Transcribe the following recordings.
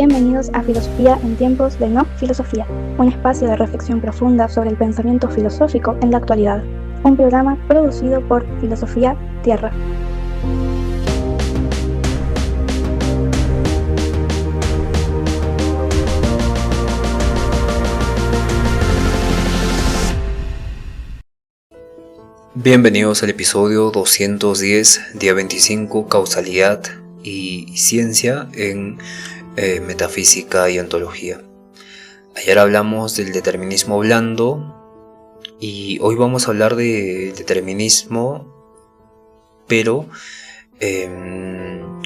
Bienvenidos a Filosofía en tiempos de no filosofía, un espacio de reflexión profunda sobre el pensamiento filosófico en la actualidad. Un programa producido por Filosofía Tierra. Bienvenidos al episodio 210, día 25, causalidad y ciencia en metafísica y ontología. Ayer hablamos del determinismo blando y hoy vamos a hablar de determinismo, pero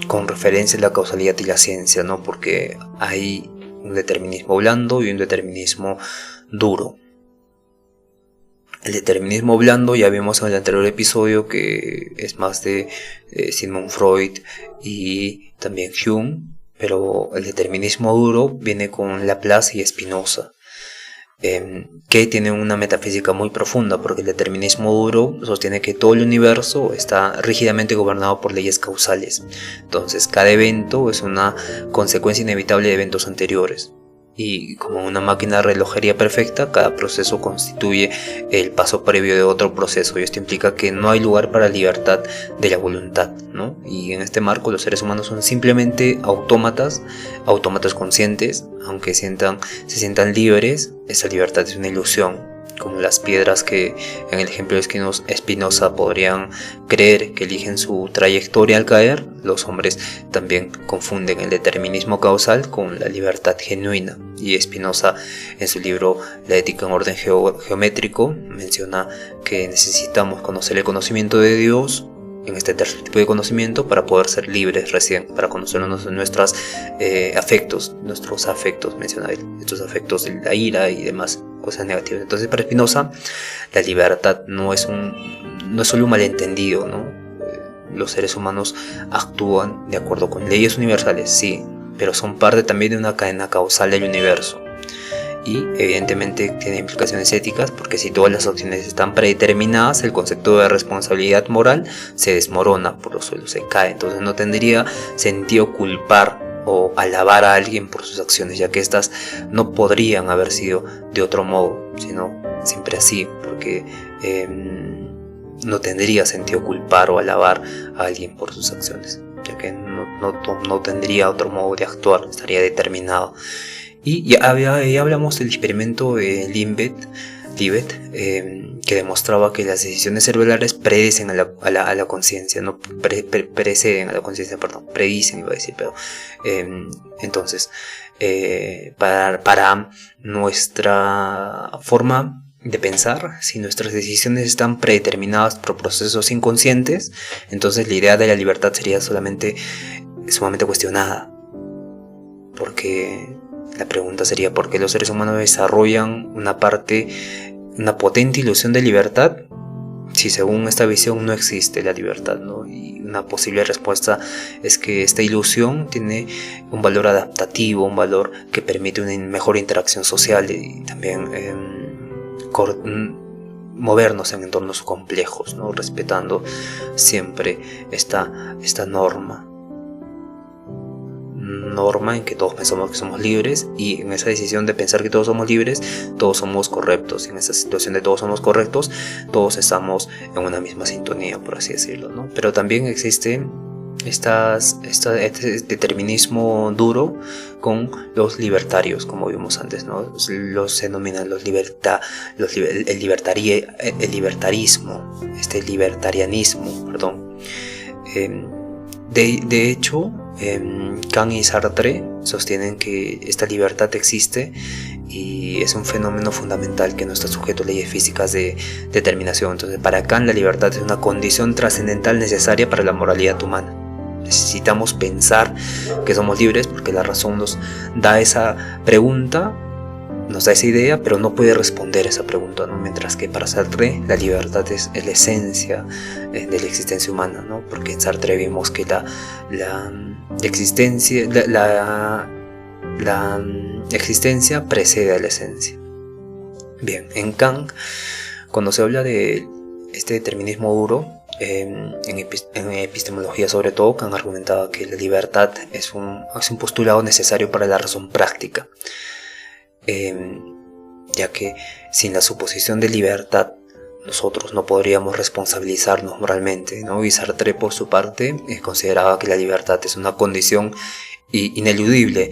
con referencia a la causalidad y la ciencia, ¿no? Porque hay un determinismo blando y un determinismo duro. El determinismo blando ya vimos en el anterior episodio que es más de Sigmund Freud y también Hume, pero el determinismo duro viene con Laplace y Spinoza, que tienen una metafísica muy profunda, porque el determinismo duro sostiene que todo el universo está rígidamente gobernado por leyes causales. Entonces cada evento es una consecuencia inevitable de eventos anteriores. Y como una máquina de relojería perfecta, cada proceso constituye el paso previo de otro proceso, y esto implica que no hay lugar para la libertad de la voluntad, ¿no? Y en este marco los seres humanos son simplemente autómatas conscientes. Aunque se sientan libres, esa libertad es una ilusión, como las piedras que en el ejemplo de Spinoza podrían creer que eligen su trayectoria al caer. Los hombres también confunden el determinismo causal con la libertad genuina, y Spinoza en su libro La ética en orden geométrico menciona que necesitamos conocer el conocimiento de Dios en este tercer tipo de conocimiento para poder ser libres recién, para conocernos nuestros afectos, menciona él, estos afectos de la ira y demás cosas negativas. Entonces para Spinoza la libertad no es solo un malentendido, ¿no? Los seres humanos actúan de acuerdo con leyes universales, sí, pero son parte también de una cadena causal del universo. Y evidentemente tiene implicaciones éticas, porque si todas las acciones están predeterminadas, el concepto de responsabilidad moral se desmorona, por los suelos se cae. Entonces no tendría sentido culpar o alabar a alguien por sus acciones, ya que éstas no podrían haber sido de otro modo, sino siempre así, porque no tendría sentido culpar o alabar a alguien por sus acciones, ya que no tendría otro modo de actuar, estaría determinado. Y ya hablamos del experimento de Libet, que demostraba que las decisiones cerebrales predicen a la conciencia, no preceden a la conciencia, perdón, predicen, iba a decir, pero entonces para nuestra forma de pensar, si nuestras decisiones están predeterminadas por procesos inconscientes, entonces la idea de la libertad sería sumamente cuestionada, porque la pregunta sería: ¿por qué los seres humanos desarrollan una potente ilusión de libertad si según esta visión no existe la libertad, ¿no? Y una posible respuesta es que esta ilusión tiene un valor adaptativo, un valor que permite una mejor interacción social y también movernos en entornos complejos, ¿no? Respetando siempre esta norma en que todos pensamos que somos libres, y en esa decisión de pensar que todos somos libres, todos somos correctos. En esa situación de todos somos correctos, todos estamos en una misma sintonía, por así decirlo, ¿no? Pero también existe este determinismo duro con los libertarios, como vimos antes, ¿no? Los denominan el libertarianismo, perdón. De hecho, Kant y Sartre sostienen que esta libertad existe y es un fenómeno fundamental que no está sujeto a leyes físicas de determinación. Entonces para Kant la libertad es una condición trascendental necesaria para la moralidad humana. Necesitamos pensar que somos libres porque la razón nos da esa pregunta, nos da esa idea, pero no puede responder esa pregunta, ¿no? Mientras que para Sartre la libertad es la esencia de la existencia humana, ¿no? Porque en Sartre vimos que la existencia precede a la esencia. Bien, en Kant, cuando se habla de este determinismo duro, en epistemología sobre todo, que han argumentado que la libertad es un postulado necesario para la razón práctica, ya que sin la suposición de libertad nosotros no podríamos responsabilizarnos moralmente, ¿no? Y Sartre, por su parte, consideraba que la libertad es una condición ineludible.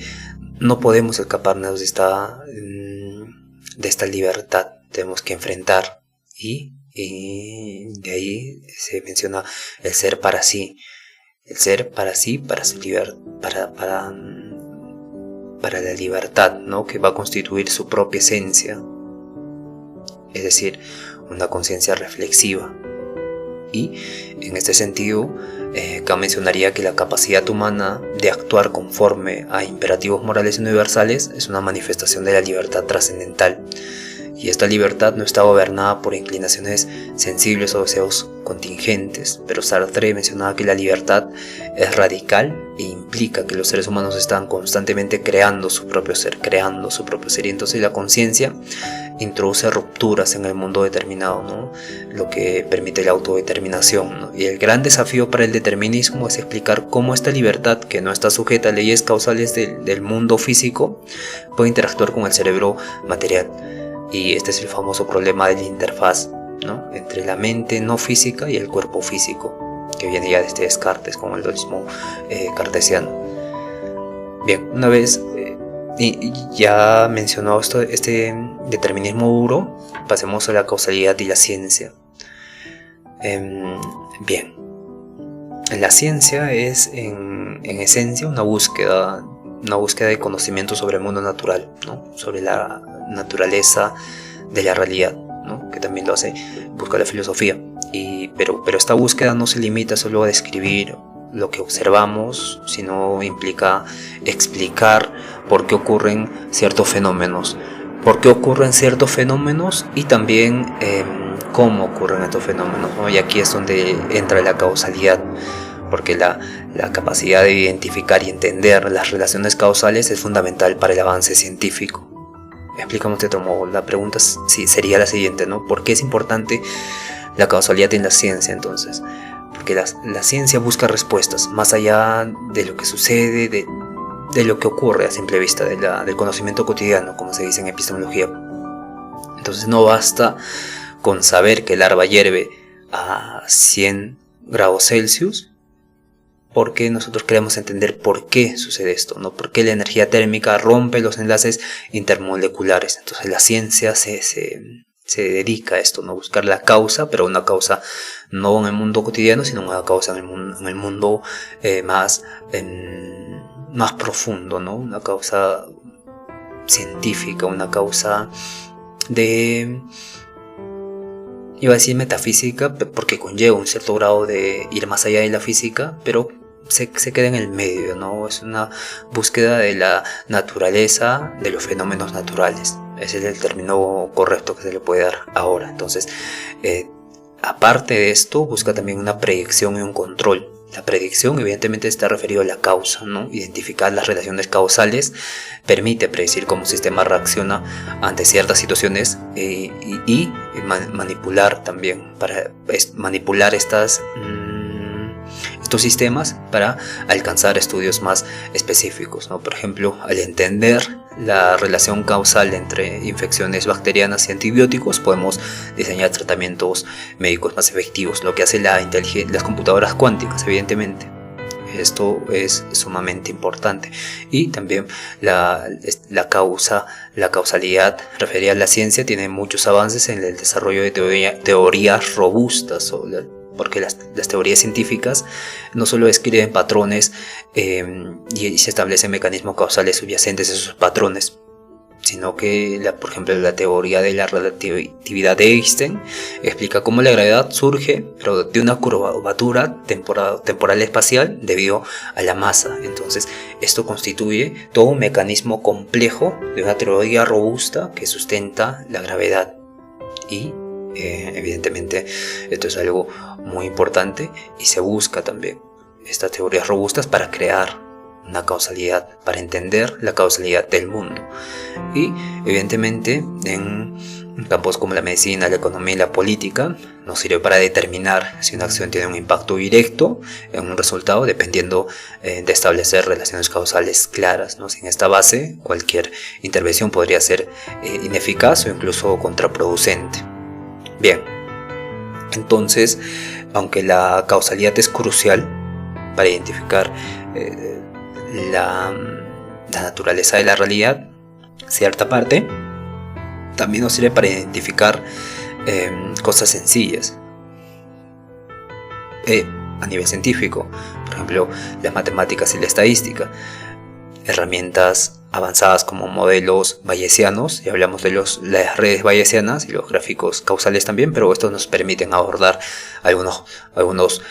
No podemos escaparnos de esta libertad, tenemos que enfrentar, y de ahí se menciona el ser para sí, para su para la libertad, ¿no? Que va a constituir su propia esencia, es decir, una conciencia reflexiva. Y en este sentido, acá mencionaría que la capacidad humana de actuar conforme a imperativos morales universales es una manifestación de la libertad trascendental. Y esta libertad no está gobernada por inclinaciones sensibles o deseos contingentes, pero Sartre mencionaba que la libertad es radical e implica que los seres humanos están constantemente creando su propio ser, y entonces la conciencia introduce rupturas en el mundo determinado, ¿no? Lo que permite la autodeterminación, ¿no? Y el gran desafío para el determinismo es explicar cómo esta libertad, que no está sujeta a leyes causales del mundo físico, puede interactuar con el cerebro material. Y este es el famoso problema de la interfaz, ¿no? Entre la mente no física y el cuerpo físico, que viene ya desde Descartes con el dualismo cartesiano. Bien, una vez ya mencionado este determinismo duro, pasemos a la causalidad y la ciencia. Bien, la ciencia es en esencia una búsqueda de conocimiento sobre el mundo natural, ¿no? Sobre la naturaleza de la realidad, ¿no? Que también lo busca la filosofía. Pero esta búsqueda no se limita solo a describir lo que observamos, sino implica explicar por qué ocurren ciertos fenómenos. Y también cómo ocurren estos fenómenos, ¿no? Y aquí es donde entra la causalidad, porque la capacidad de identificar y entender las relaciones causales es fundamental para el avance científico. Explicamos de otro modo. La pregunta sería la siguiente, ¿no? ¿Por qué es importante la causalidad en la ciencia entonces? Porque la ciencia busca respuestas más allá de lo que sucede, de lo que ocurre a simple vista, del conocimiento cotidiano, como se dice en epistemología. Entonces no basta con saber que el arpa hierve a 100 grados Celsius, porque nosotros queremos entender por qué sucede esto, ¿no? Por qué la energía térmica rompe los enlaces intermoleculares. Entonces la ciencia se dedica a esto, ¿no? Buscar la causa, pero una causa no en el mundo cotidiano, sino una causa en el mundo más profundo, ¿no? Una causa científica, una causa iba a decir metafísica, porque conlleva un cierto grado de ir más allá de la física, pero se queda en el medio, ¿no? Es una búsqueda de la naturaleza, de los fenómenos naturales. Ese es el término correcto que se le puede dar ahora. Entonces, aparte de esto, busca también una predicción y un control. La predicción evidentemente está referido a la causa, ¿no? Identificar las relaciones causales permite predecir cómo un sistema reacciona ante ciertas situaciones y manipular también, manipular estos sistemas para alcanzar estudios más específicos, ¿no? Por ejemplo, al entender la relación causal entre infecciones bacterianas y antibióticos, podemos diseñar tratamientos médicos más efectivos, lo que hace las computadoras cuánticas, evidentemente. Esto es sumamente importante. Y también la causalidad referida a la ciencia tiene muchos avances en el desarrollo de teorías robustas, porque las teorías científicas no solo describen patrones y se establecen mecanismos causales subyacentes a esos patrones, sino que, por ejemplo, la teoría de la relatividad de Einstein explica cómo la gravedad surge, pero de una curvatura temporal espacial debido a la masa. Entonces, esto constituye todo un mecanismo complejo de una teoría robusta que sustenta la gravedad. Y evidentemente esto es algo muy importante y se busca también estas teorías robustas para crear una causalidad, para entender la causalidad del mundo. Y evidentemente en campos como la medicina, la economía y la política nos sirve para determinar si una acción tiene un impacto directo en un resultado, dependiendo de establecer relaciones causales claras, ¿no? Sin esta base, cualquier intervención podría ser ineficaz o incluso contraproducente. Bien, entonces, aunque la causalidad es crucial para identificar la naturaleza de la realidad, cierta parte también nos sirve para identificar cosas sencillas a nivel científico, por ejemplo las matemáticas y la estadística, herramientas avanzadas como modelos bayesianos, y hablamos de las redes bayesianas y los gráficos causales también, pero estos nos permiten abordar algunos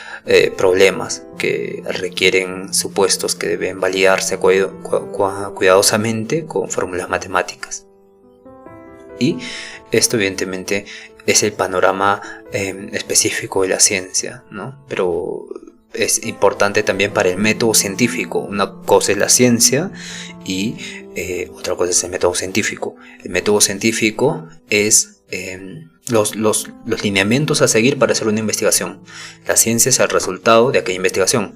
problemas que requieren supuestos que deben validarse cuidadosamente con fórmulas matemáticas. Y esto evidentemente es el panorama específico de la ciencia, ¿no? Pero es importante también para el método científico. Una cosa es la ciencia y otra cosa es el método científico. El método científico es los lineamientos a seguir para hacer una investigación. La ciencia es el resultado de aquella investigación,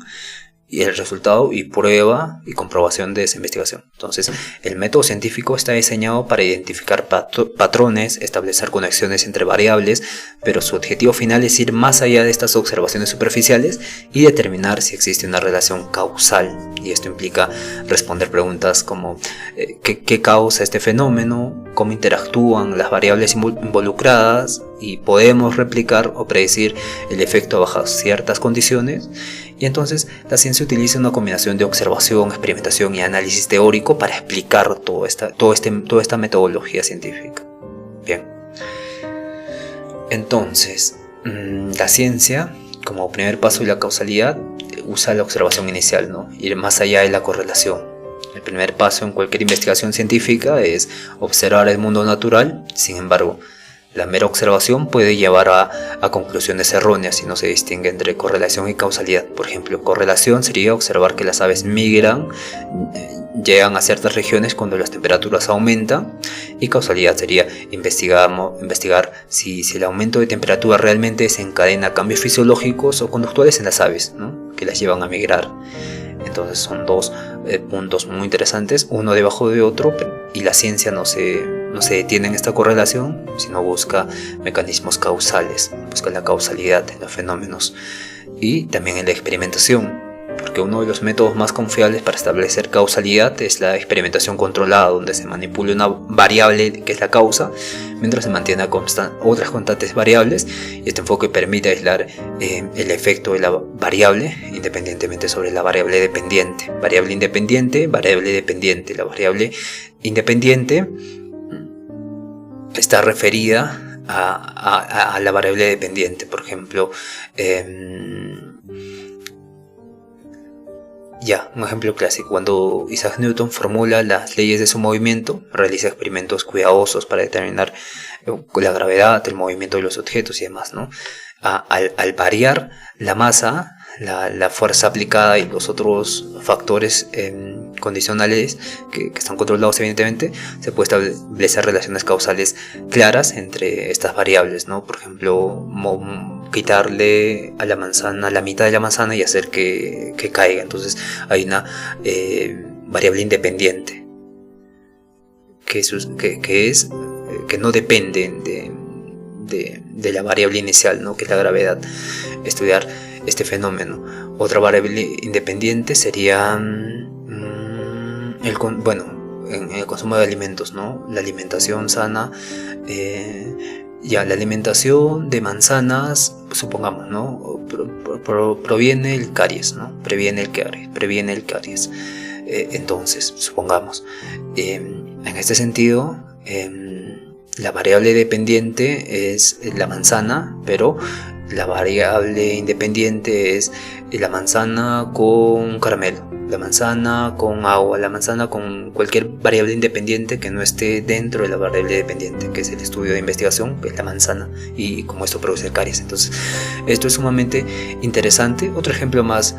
y el resultado y prueba y comprobación de esa investigación. Entonces, el método científico está diseñado para identificar patrones, establecer conexiones entre variables, pero su objetivo final es ir más allá de estas observaciones superficiales y determinar si existe una relación causal. Y esto implica responder preguntas como ¿qué causa este fenómeno? ¿Cómo interactúan las variables involucradas? Y podemos replicar o predecir el efecto bajo ciertas condiciones. Y entonces la ciencia utiliza una combinación de observación, experimentación y análisis teórico para explicar toda esta metodología científica. Bien. Entonces, la ciencia, como primer paso de la causalidad, usa la observación inicial, ¿no? Ir más allá de la correlación. El primer paso en cualquier investigación científica es observar el mundo natural. Sin embargo, la mera observación puede llevar a conclusiones erróneas si no se distingue entre correlación y causalidad. Por ejemplo, correlación sería observar que las aves migran, llegan a ciertas regiones cuando las temperaturas aumentan, y causalidad sería investigar si el aumento de temperatura realmente desencadena cambios fisiológicos o conductuales en las aves, ¿no?, que las llevan a migrar. Entonces son dos puntos muy interesantes, uno debajo de otro, y la ciencia no se detiene en esta correlación, sino busca mecanismos causales, busca la causalidad en los fenómenos, y también en la experimentación, porque uno de los métodos más confiables para establecer causalidad es la experimentación controlada, donde se manipula una variable que es la causa, mientras se mantiene otras constantes variables, y este enfoque permite aislar el efecto de la variable independientemente sobre la variable dependiente. Variable independiente, variable dependiente. La variable independiente está referida a la variable dependiente. Por ejemplo, un ejemplo clásico: cuando Isaac Newton formula las leyes de su movimiento, realiza experimentos cuidadosos para determinar la gravedad, el movimiento de los objetos y demás, ¿no? Al variar la masa, la fuerza aplicada y los otros factores condicionales que están controlados evidentemente, se puede establecer relaciones causales claras entre estas variables, ¿no? Por ejemplo, quitarle a la manzana la mitad de la manzana y hacer que caiga. Entonces hay una variable independiente que no depende de la variable inicial, ¿no?, que es la gravedad. Estudiar este fenómeno. Otra variable independiente sería en el consumo de alimentos, ¿no? La alimentación sana. La alimentación de manzanas, supongamos, ¿no?, proviene el caries, ¿no? Previene el caries. Entonces, supongamos, en este sentido, la variable dependiente es la manzana, pero la variable independiente es la manzana con caramelo, la manzana con agua, la manzana con cualquier variable independiente que no esté dentro de la variable dependiente, que es el estudio de investigación, que es la manzana, y como esto produce caries. Entonces, esto es sumamente interesante. Otro ejemplo más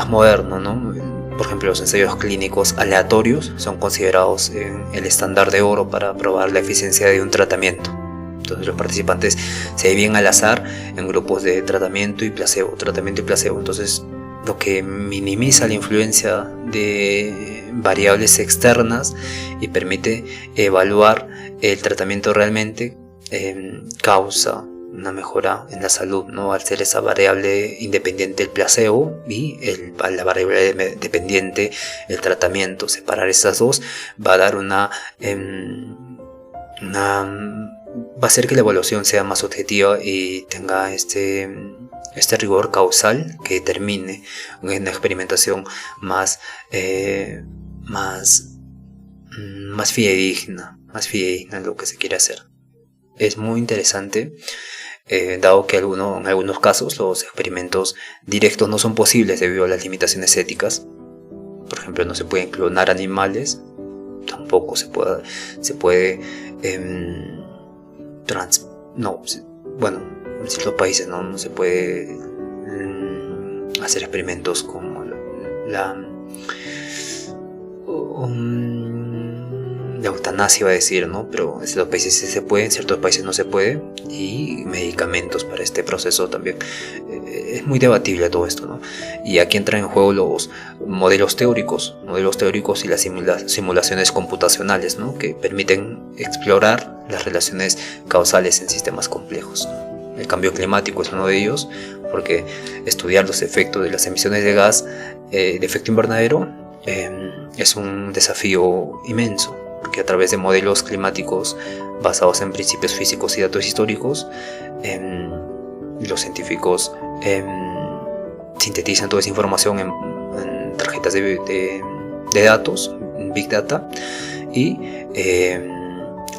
moderno, ¿no? por ejemplo, los ensayos clínicos aleatorios son considerados el estándar de oro para probar la eficiencia de un tratamiento. Entonces los participantes se dividen al azar en grupos de tratamiento y placebo. Entonces, lo que minimiza la influencia de variables externas y permite evaluar el tratamiento realmente causa una mejora en la salud, ¿no? Al ser esa variable independiente el placebo y la variable dependiente el tratamiento. Separar estas dos va a dar va a hacer que la evaluación sea más objetiva y tenga este rigor causal que determine una experimentación más fidedigna en lo que se quiere hacer. Es muy interesante, dado que en algunos casos los experimentos directos no son posibles debido a las limitaciones éticas. Por ejemplo, no se pueden clonar animales, tampoco se puede en ciertos países no se puede hacer experimentos como la eutanasia, iba a decir, ¿no? Pero en ciertos países sí se puede, en ciertos países no se puede, y medicamentos para este proceso también. Es muy debatible todo esto, ¿no? Y aquí entran en juego los modelos teóricos y las simulaciones computacionales, ¿no? Que permiten explorar las relaciones causales en sistemas complejos. El cambio climático es uno de ellos, porque estudiar los efectos de las emisiones de gas de efecto invernadero es un desafío inmenso, porque a través de modelos climáticos basados en principios físicos y datos históricos, los científicos sintetizan toda esa información en tarjetas de datos, Big Data, y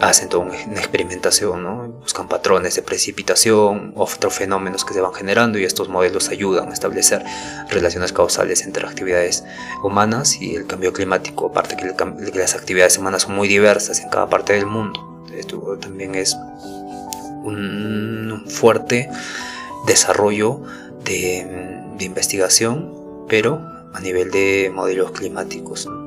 hacen toda una experimentación, ¿no? Buscan patrones de precipitación, otros fenómenos que se van generando, y estos modelos ayudan a establecer relaciones causales entre actividades humanas y el cambio climático, aparte que las actividades humanas son muy diversas en cada parte del mundo. Esto también es un fuerte desarrollo de investigación, pero a nivel de modelos climáticos, ¿no?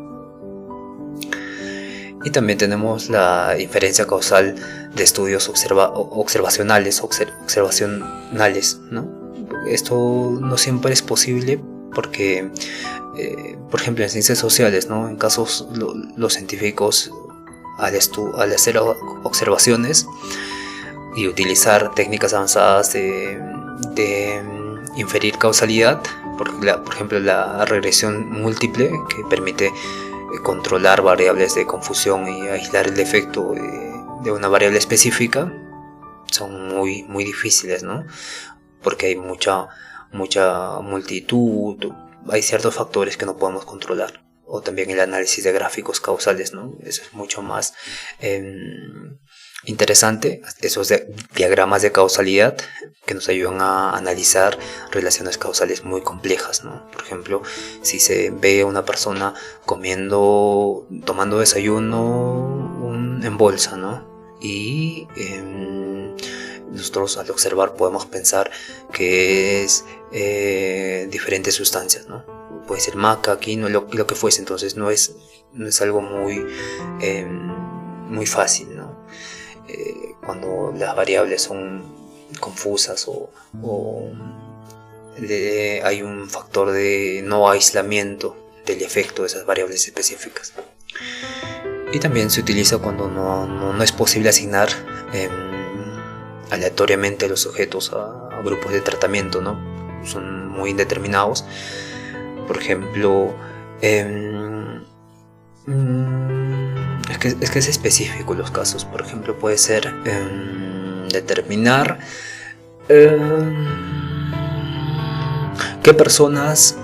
Y también tenemos la inferencia causal de estudios observacionales, ¿no? Esto no siempre es posible porque, por ejemplo, en ciencias sociales, ¿no? En casos los científicos al hacer observaciones y utilizar técnicas avanzadas de inferir causalidad, por ejemplo la regresión múltiple, que permite controlar variables de confusión y aislar el efecto de una variable específica, son muy, muy difíciles, ¿no? Porque hay mucha multitud, hay ciertos factores que no podemos controlar. O también el análisis de gráficos causales, ¿no? Eso es mucho más interesante, esos diagramas de causalidad que nos ayudan a analizar relaciones causales muy complejas, ¿no? Por ejemplo, si se ve a una persona tomando desayuno en bolsa, ¿no? Y nosotros al observar podemos pensar que es diferentes sustancias, ¿no? Puede ser maca, quinoa, lo que fuese. Entonces no es algo muy fácil, ¿no? Cuando las variables son confusas o hay un factor de no aislamiento del efecto de esas variables específicas. Y también se utiliza cuando no es posible asignar aleatoriamente los sujetos a grupos de tratamiento, ¿no? Son muy indeterminados. Por ejemplo, es que es específico los casos. Por ejemplo, puede ser determinar qué personas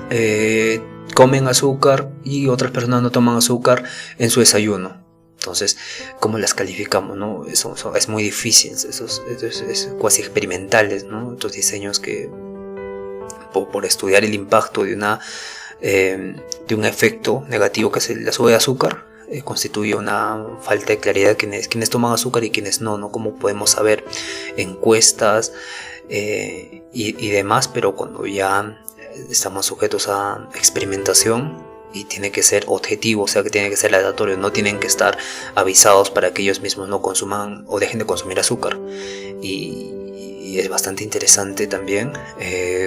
comen azúcar y otras personas no toman azúcar en su desayuno. Entonces, ¿cómo las calificamos, no? Eso es muy difícil, es cuasi experimentales, ¿no? Estos diseños que por estudiar el impacto de un efecto negativo que es la sube de azúcar, constituye una falta de claridad de quienes toman azúcar y quienes no, como podemos saber encuestas y demás, pero cuando ya estamos sujetos a experimentación y tiene que ser objetivo, o sea que tiene que ser aleatorio, no tienen que estar avisados para que ellos mismos no consuman o dejen de consumir azúcar. Y es bastante interesante también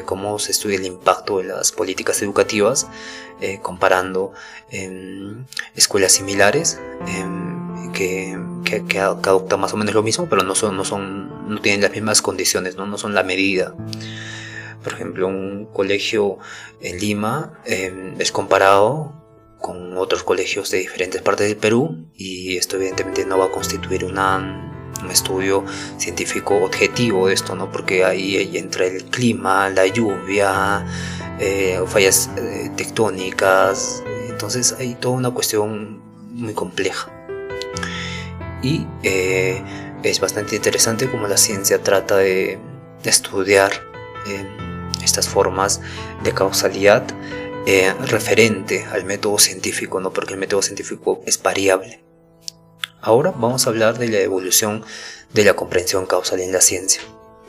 cómo se estudia el impacto de las políticas educativas comparando escuelas similares que adoptan más o menos lo mismo, pero no tienen las mismas condiciones, no son la medida. Por ejemplo, un colegio en Lima es comparado con otros colegios de diferentes partes del Perú, y esto evidentemente no va a constituir un estudio científico objetivo de esto, ¿no? Porque ahí entra el clima, la lluvia, fallas tectónicas, entonces hay toda una cuestión muy compleja. Y es bastante interesante cómo la ciencia trata de estudiar estas formas de causalidad referente al método científico, ¿no? Porque el método científico es variable. Ahora vamos a hablar de la evolución de la comprensión causal en la ciencia.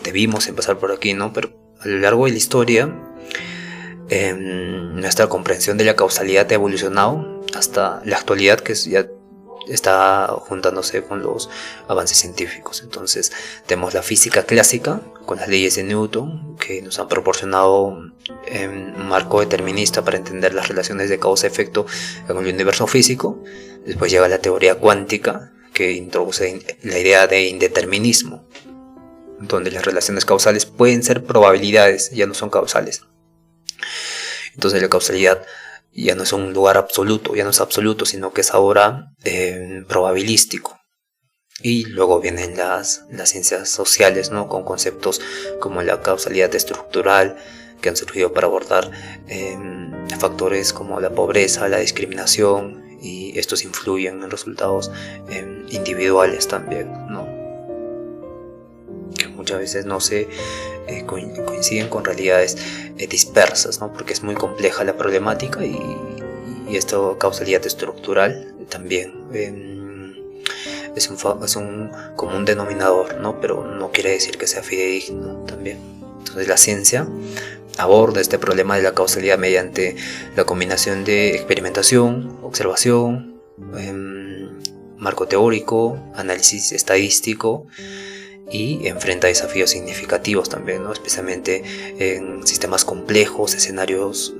Debimos empezar por aquí, ¿no? Pero a lo largo de la historia, nuestra comprensión de la causalidad ha evolucionado hasta la actualidad, que ya está juntándose con los avances científicos. Entonces tenemos la física clásica con las leyes de Newton, que nos han proporcionado un marco determinista para entender las relaciones de causa-efecto en el universo físico. Después llega la teoría cuántica, que introduce la idea de indeterminismo, donde las relaciones causales pueden ser probabilidades, ya no son causales. Entonces la causalidad ya no es un lugar absoluto, ya no es absoluto, sino que es ahora probabilístico. Y luego vienen las ciencias sociales, ¿no? Con conceptos como la causalidad estructural, que han surgido para abordar factores como la pobreza, la discriminación, y estos influyen en resultados individuales también, ¿no? Que muchas veces no se coinciden con realidades dispersas, ¿no? Porque es muy compleja la problemática, y esta causalidad estructural también es un común denominador, ¿no? Pero no quiere decir que sea fidedigno también. Entonces la ciencia aborda este problema de la causalidad mediante la combinación de experimentación, observación, marco teórico, análisis estadístico, y enfrenta desafíos significativos también, ¿no? Especialmente en sistemas complejos, escenarios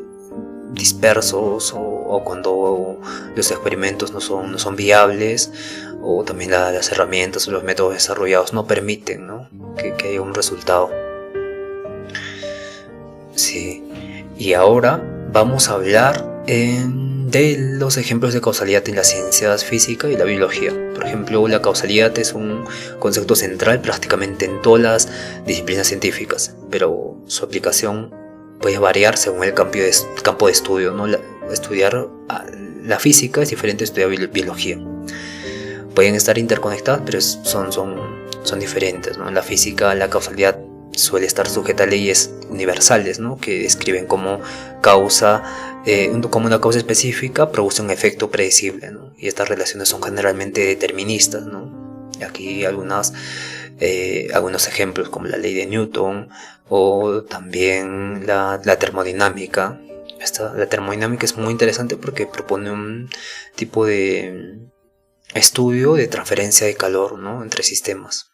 dispersos, o cuando los experimentos no son viables, o también las herramientas o los métodos desarrollados no permiten, ¿no? que haya un resultado. Sí. Y ahora vamos a hablar de los ejemplos de causalidad en las ciencias física y la biología. Por ejemplo, la causalidad es un concepto central prácticamente en todas las disciplinas científicas, pero su aplicación puede variar según el campo de estudio, ¿no? Estudiar la física es diferente a estudiar biología. Pueden estar interconectadas, pero son diferentes, ¿no? En la física, la causalidad suele estar sujeta a leyes universales, ¿no? Que describen cómo una causa específica produce un efecto predecible, ¿no? Y estas relaciones son generalmente deterministas, ¿no? Y aquí algunos ejemplos como la ley de Newton, o también la termodinámica. La termodinámica es muy interesante porque propone un tipo de estudio de transferencia de calor, ¿no? Entre sistemas,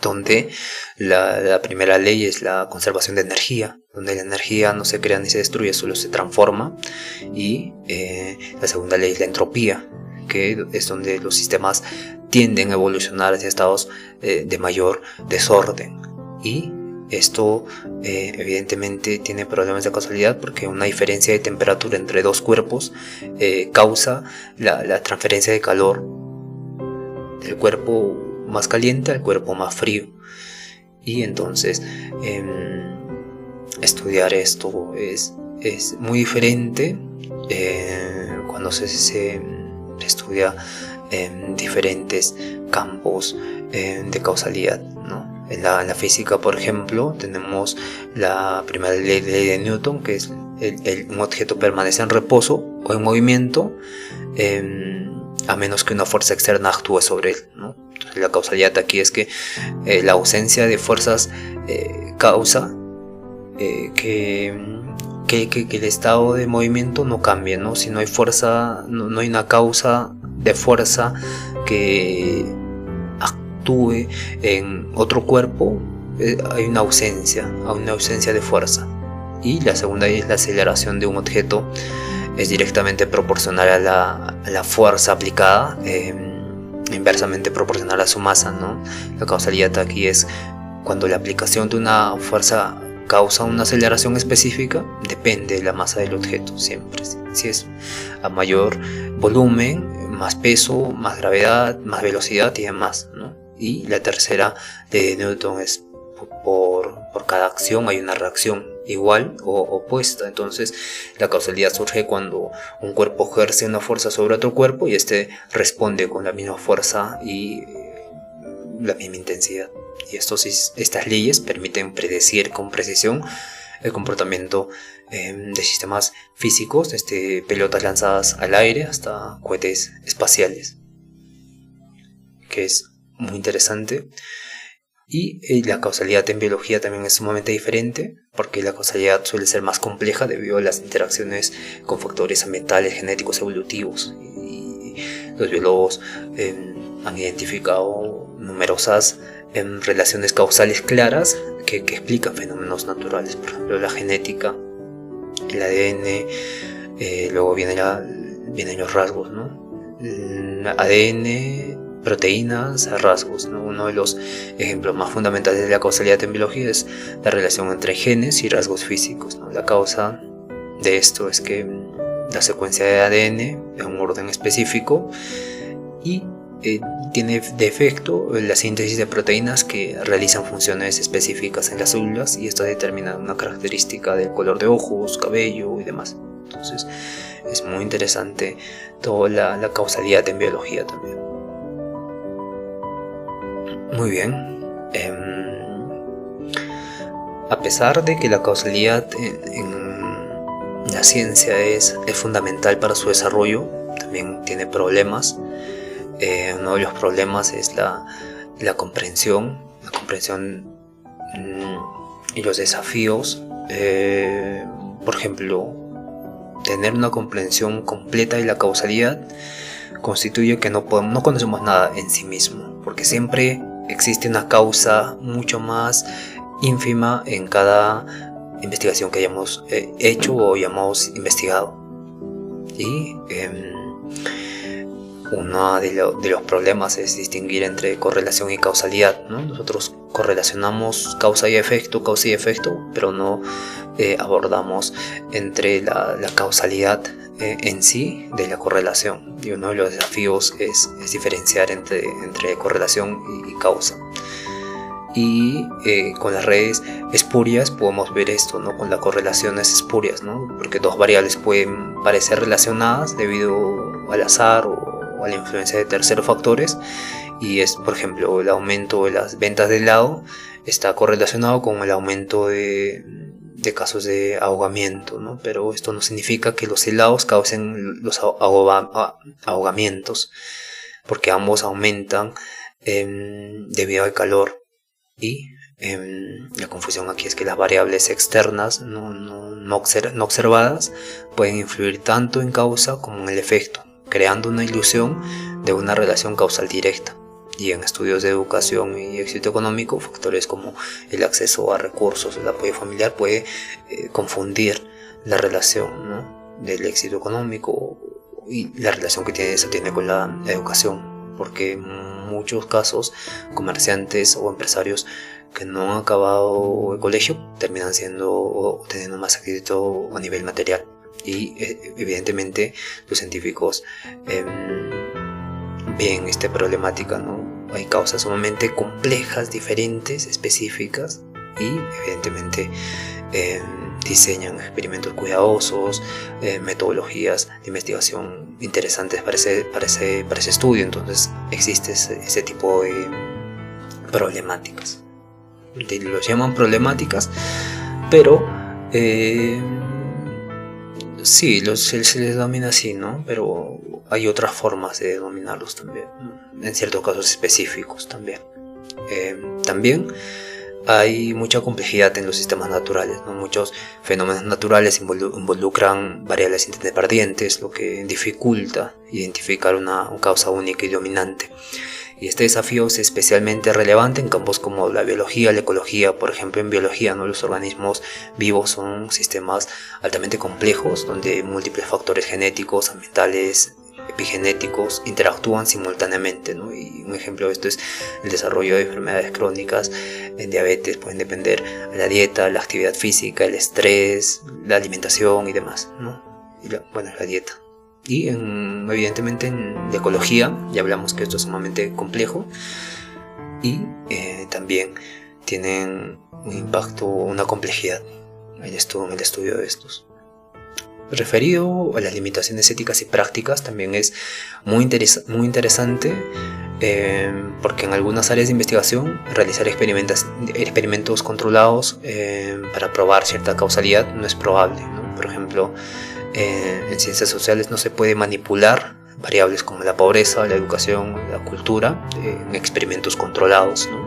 donde la primera ley es la conservación de energía, donde la energía no se crea ni se destruye, solo se transforma. Y la segunda ley es la entropía, que es donde los sistemas tienden a evolucionar hacia estados de mayor desorden. Y esto evidentemente tiene problemas de causalidad, porque una diferencia de temperatura entre dos cuerpos causa la transferencia de calor del cuerpo más caliente al cuerpo más frío. Y entonces estudiar esto es muy diferente cuando se estudia en diferentes campos de causalidad, ¿no? En la física, por ejemplo, tenemos la primera ley de Newton, que es un objeto permanece en reposo o en movimiento a menos que una fuerza externa actúe sobre él, ¿no? Entonces, la causalidad aquí es que la ausencia de fuerzas causa que que el estado de movimiento no cambie, ¿no? Si no hay fuerza, no hay una causa de fuerza que actúe en otro cuerpo, hay una ausencia de fuerza. Y la segunda es la aceleración de un objeto, es directamente proporcional a la fuerza aplicada, inversamente proporcional a su masa, ¿no? La causalidad aquí es cuando la aplicación de una fuerza causa una aceleración específica, depende de la masa del objeto, siempre. Si es a mayor volumen, más peso, más gravedad, más velocidad y demás, ¿no? Y la tercera ley de Newton es por cada acción hay una reacción igual o opuesta. Entonces la causalidad surge cuando un cuerpo ejerce una fuerza sobre otro cuerpo y este responde con la misma fuerza y la misma intensidad. Y estas leyes permiten predecir con precisión el comportamiento de sistemas físicos, desde pelotas lanzadas al aire hasta cohetes espaciales, que es muy interesante. Y la causalidad en biología también es sumamente diferente, porque la causalidad suele ser más compleja debido a las interacciones con factores ambientales, genéticos, evolutivos. Y los biólogos han identificado numerosas relaciones causales claras que explican fenómenos naturales. Por ejemplo, la genética, el ADN, luego vienen los rasgos, ¿no? ADN, proteínas, rasgos, ¿no? Uno de los ejemplos más fundamentales de la causalidad en biología es la relación entre genes y rasgos físicos, ¿no? La causa de esto es que la secuencia de ADN es un orden específico y tiene de efecto la síntesis de proteínas que realizan funciones específicas en las células, y esto determina una característica del color de ojos, cabello y demás. Entonces es muy interesante toda la causalidad en biología también. Muy bien. A pesar de que la causalidad en la ciencia es fundamental para su desarrollo, también tiene problemas. Uno de los problemas es la comprensión y los desafíos. Por ejemplo, tener una comprensión completa de la causalidad constituye que no conocemos nada en sí mismo, porque siempre existe una causa mucho más ínfima en cada investigación que hayamos hecho o hayamos investigado. Y uno de los problemas es distinguir entre correlación y causalidad, ¿no? Nosotros correlacionamos causa y efecto, pero no abordamos entre la causalidad en sí de la correlación. Y uno de los desafíos es diferenciar entre correlación y causa. Y con las redes espurias podemos ver esto, ¿no? Con las correlaciones espurias, ¿no? Porque dos variables pueden parecer relacionadas debido al azar o a la influencia de terceros factores, y es, por ejemplo, el aumento de las ventas de helado está correlacionado con el aumento de casos de ahogamiento, ¿no? Pero esto no significa que los helados causen los ahogamientos, porque ambos aumentan debido al calor. Y la confusión aquí es que las variables externas no observadas pueden influir tanto en causa como en el efecto, creando una ilusión de una relación causal directa. Y en estudios de educación y éxito económico, factores como el acceso a recursos, el apoyo familiar puede confundir la relación, ¿no? del éxito económico y la relación que se tiene con la educación, porque en muchos casos comerciantes o empresarios que no han acabado el colegio terminan teniendo más éxito a nivel material. Y evidentemente los científicos ven esta problemática, ¿no? Hay causas sumamente complejas, diferentes, específicas, y evidentemente diseñan experimentos cuidadosos, metodologías de investigación interesantes para ese estudio. Entonces existe ese tipo de problemáticas. Los llaman problemáticas, pero sí, se les denomina así, ¿no? Pero hay otras formas de denominarlos también, ¿no? En ciertos casos específicos también. También hay mucha complejidad en los sistemas naturales, ¿no? Muchos fenómenos naturales involucran variables independientes, lo que dificulta identificar una causa única y dominante. Y este desafío es especialmente relevante en campos como la biología, la ecología. Por ejemplo, en biología, ¿no? Los organismos vivos son sistemas altamente complejos, donde múltiples factores genéticos, ambientales, epigenéticos interactúan simultáneamente, ¿no? Y un ejemplo de esto es el desarrollo de enfermedades crónicas. En diabetes pueden depender de la dieta, la actividad física, el estrés, la alimentación y demás, ¿no? La dieta. Y evidentemente en la ecología ya hablamos que esto es sumamente complejo y también tienen un impacto, una complejidad en el estudio de estos. Referido a las limitaciones éticas y prácticas, también es muy interesante porque en algunas áreas de investigación realizar experimentos controlados para probar cierta causalidad no es probable, ¿no? Por ejemplo, en ciencias sociales no se puede manipular variables como la pobreza, la educación, la cultura en experimentos controlados, ¿no?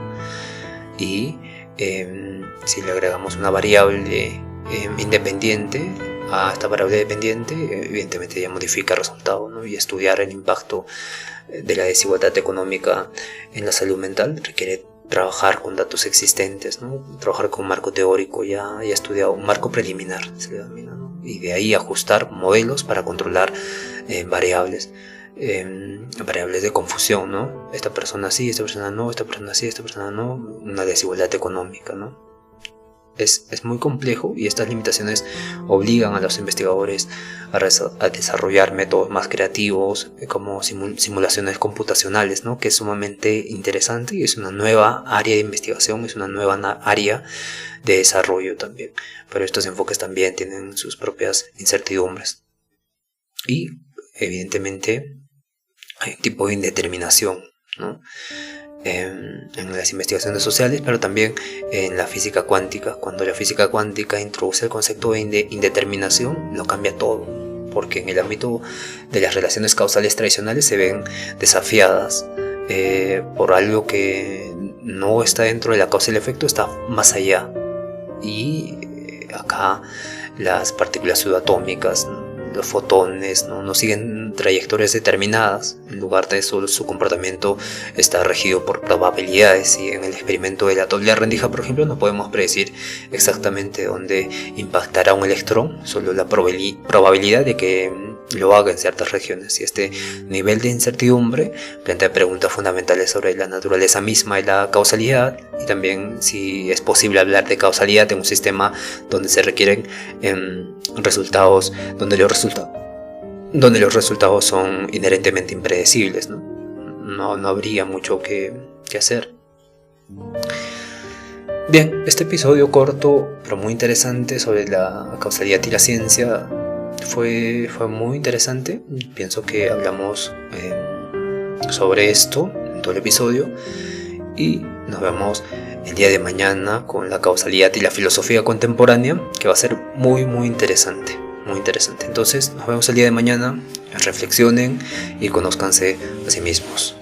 Y si le agregamos una variable independiente a esta variable dependiente, evidentemente ya modifica el resultado, ¿no? Y estudiar el impacto de la desigualdad económica en la salud mental requiere trabajar con datos existentes, ¿no? Trabajar con un marco teórico ya estudiado, un marco preliminar se le denomina, ¿no? Y de ahí ajustar modelos para controlar variables de confusión, ¿no? Esta persona sí, esta persona no, esta persona sí, esta persona no, una desigualdad económica, ¿no? Es muy complejo y estas limitaciones obligan a los investigadores a desarrollar métodos más creativos como simulaciones computacionales, ¿no? Que es sumamente interesante y es una nueva área de investigación, es una nueva área de desarrollo también. Pero estos enfoques también tienen sus propias incertidumbres. Y evidentemente hay un tipo de indeterminación, ¿no? En las investigaciones sociales, pero también en la física cuántica. Cuando la física cuántica introduce el concepto de indeterminación, lo cambia todo, porque en el ámbito de las relaciones causales tradicionales se ven desafiadas por algo que no está dentro de la causa y el efecto, está más allá. Y acá las partículas subatómicas, los fotones no siguen trayectorias determinadas. En lugar de eso, su comportamiento está regido por probabilidades, y en el experimento de la doble rendija, por ejemplo, no podemos predecir exactamente dónde impactará un electrón, solo la probabilidad de que lo haga en ciertas regiones. Y este nivel de incertidumbre plantea preguntas fundamentales sobre la naturaleza misma de la causalidad, y también si es posible hablar de causalidad en un sistema donde se requieren resultados, donde los resultados son inherentemente impredecibles, ¿no? No habría mucho que hacer. Bien, este episodio corto pero muy interesante sobre la causalidad y la ciencia fue muy interesante. Pienso que hablamos sobre esto en todo el episodio, y nos vemos el día de mañana con la causalidad y la filosofía contemporánea, que va a ser muy interesante. Entonces nos vemos el día de mañana, reflexionen y conózcanse a sí mismos.